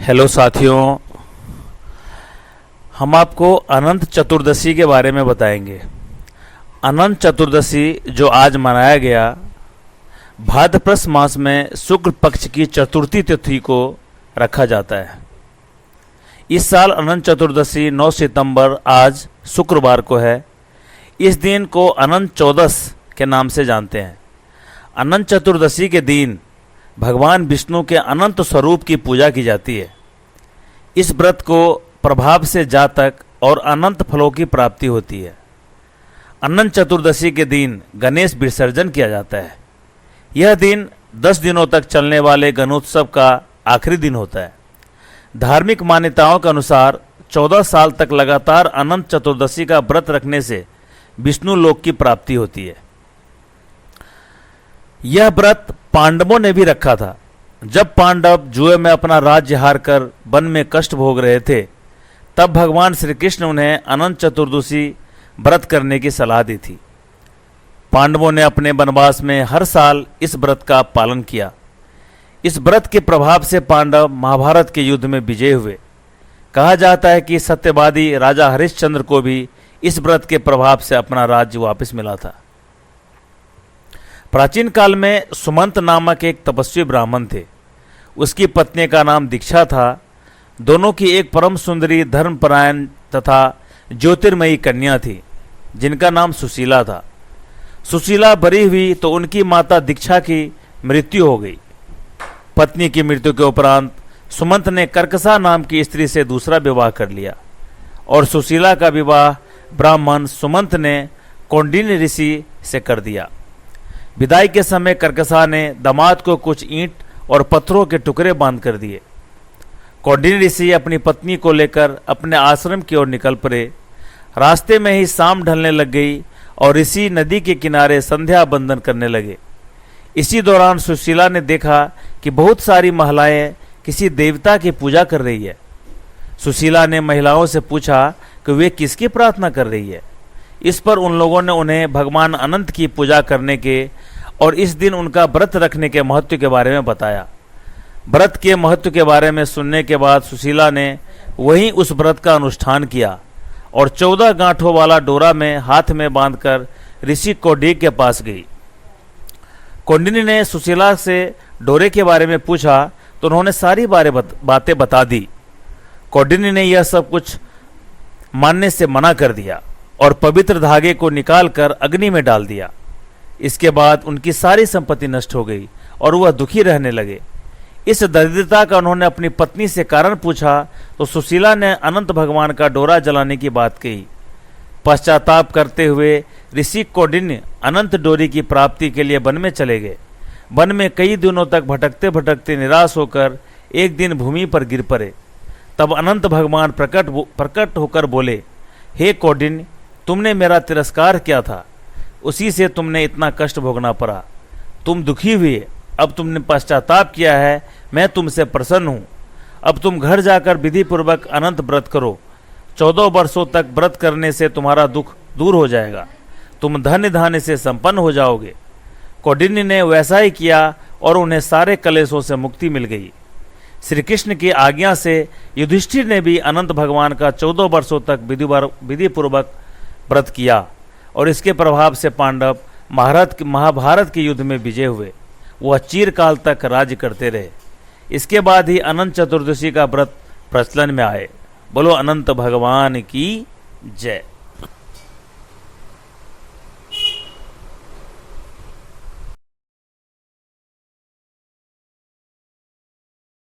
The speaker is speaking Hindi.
हेलो साथियों, हम आपको अनंत चतुर्दशी के बारे में बताएंगे। अनंत चतुर्दशी जो आज मनाया गया, भाद्रपद मास में शुक्ल पक्ष की चतुर्थी तिथि को रखा जाता है। इस साल अनंत चतुर्दशी 9 सितंबर आज शुक्रवार को है। इस दिन को अनंत चौदस के नाम से जानते हैं। अनंत चतुर्दशी के दिन भगवान विष्णु के अनंत स्वरूप की पूजा की जाती है। इस व्रत को प्रभाव से जातक और अनंत फलों की प्राप्ति होती है। अनंत चतुर्दशी के दिन गणेश विसर्जन किया जाता है। यह दिन 10 दिनों तक चलने वाले गणोत्सव का आखिरी दिन होता है। धार्मिक मान्यताओं के अनुसार 14 साल तक लगातार अनंत चतुर्दशी का व्रत रखने से विष्णु लोक की प्राप्ति होती है। यह व्रत पांडवों ने भी रखा था। जब पांडव जुए में अपना राज्य हारकर वन में कष्ट भोग रहे थे, तब भगवान श्री कृष्ण उन्हें अनंत चतुर्दशी व्रत करने की सलाह दी थी। पांडवों ने अपने वनवास में हर साल इस व्रत का पालन किया। इस व्रत के प्रभाव से पांडव महाभारत के युद्ध में विजयी हुए। कहा जाता है कि सत्यवादी राजा हरिश्चंद्र को भी इस व्रत के प्रभाव से अपना राज्य वापस मिला था। प्राचीन काल में सुमंत नामक एक तपस्वी ब्राह्मण थे। उसकी पत्नी का नाम दीक्षा था। दोनों की एक परम सुंदरी, धर्मपरायण तथा ज्योतिर्मयी कन्या थी, जिनका नाम सुशीला था। सुशीला बड़ी हुई तो उनकी माता दीक्षा की मृत्यु हो गई। पत्नी की मृत्यु के उपरांत सुमंत ने कर्कसा नाम की स्त्री से दूसरा विवाह कर लिया और सुशीला का विवाह ब्राह्मण सुमंत ने कौंडिन्य ऋषि से कर दिया। विदाई के समय कर्कसा ने दामाद को कुछ ईंट और पत्थरों के टुकड़े बांध कर दिए। कौंडिन्य ऋषि अपनी पत्नी को लेकर अपने आश्रम की ओर निकल पड़े। रास्ते में ही शाम ढलने लग गई और ऋषि नदी के किनारे संध्या बंदन करने लगे। इसी दौरान सुशीला ने देखा कि बहुत सारी महिलाएं किसी देवता की पूजा कर रही है। सुशीला ने महिलाओं से पूछा कि वे किसकी प्रार्थना कर रही है। इस पर उन लोगों ने उन्हें भगवान अनंत की पूजा करने के और इस दिन उनका व्रत रखने के महत्व के बारे में बताया। व्रत के महत्व के बारे में सुनने के बाद सुशीला ने वहीं उस व्रत का अनुष्ठान किया और 14 गांठों वाला डोरा में हाथ में बांधकर ऋषि कौंडिन्य के पास गई। कौंडिन्य ने सुशीला से डोरे के बारे में पूछा तो उन्होंने सारी बातें बता दी। कौंडिन्य ने यह सब कुछ मानने से मना कर दिया और पवित्र धागे को निकालकर अग्नि में डाल दिया। इसके बाद उनकी सारी संपत्ति नष्ट हो गई और वह दुखी रहने लगे। इस दरिद्रता का उन्होंने अपनी पत्नी से कारण पूछा तो सुशीला ने अनंत भगवान का डोरा जलाने की बात कही। पश्चाताप करते हुए ऋषि कौंडिन्य अनंत डोरी की प्राप्ति के लिए वन में चले गए। वन में कई दिनों तक भटकते भटकते निराश होकर एक दिन भूमि पर गिर पड़े। तब अनंत भगवान प्रकट होकर बोले, हे कौंडिन्य, तुमने मेरा तिरस्कार किया था, उसी से तुमने इतना कष्ट भोगना पड़ा। तुम दुखी हुए, अब तुमने पश्चाताप किया है, मैं तुमसे प्रसन्न हूँ। अब तुम घर जाकर विधि पूर्वक अनंत व्रत करो। 14 वर्षों तक व्रत करने से तुम्हारा दुख दूर हो जाएगा। तुम धन्य धान्य से संपन्न हो जाओगे। कौंडिन्य ने वैसा ही किया और उन्हें सारे कलेशों से मुक्ति मिल गई। श्री कृष्ण की आज्ञा से युधिष्ठिर ने भी अनंत भगवान का 14 वर्षों तक विधि पूर्वक व्रत किया और इसके प्रभाव से पांडव महाभारत के युद्ध में विजय हुए। वह चिरकाल तक राज्य करते रहे। इसके बाद ही अनंत चतुर्दशी का व्रत प्रचलन में आए। बोलो अनंत भगवान की जय।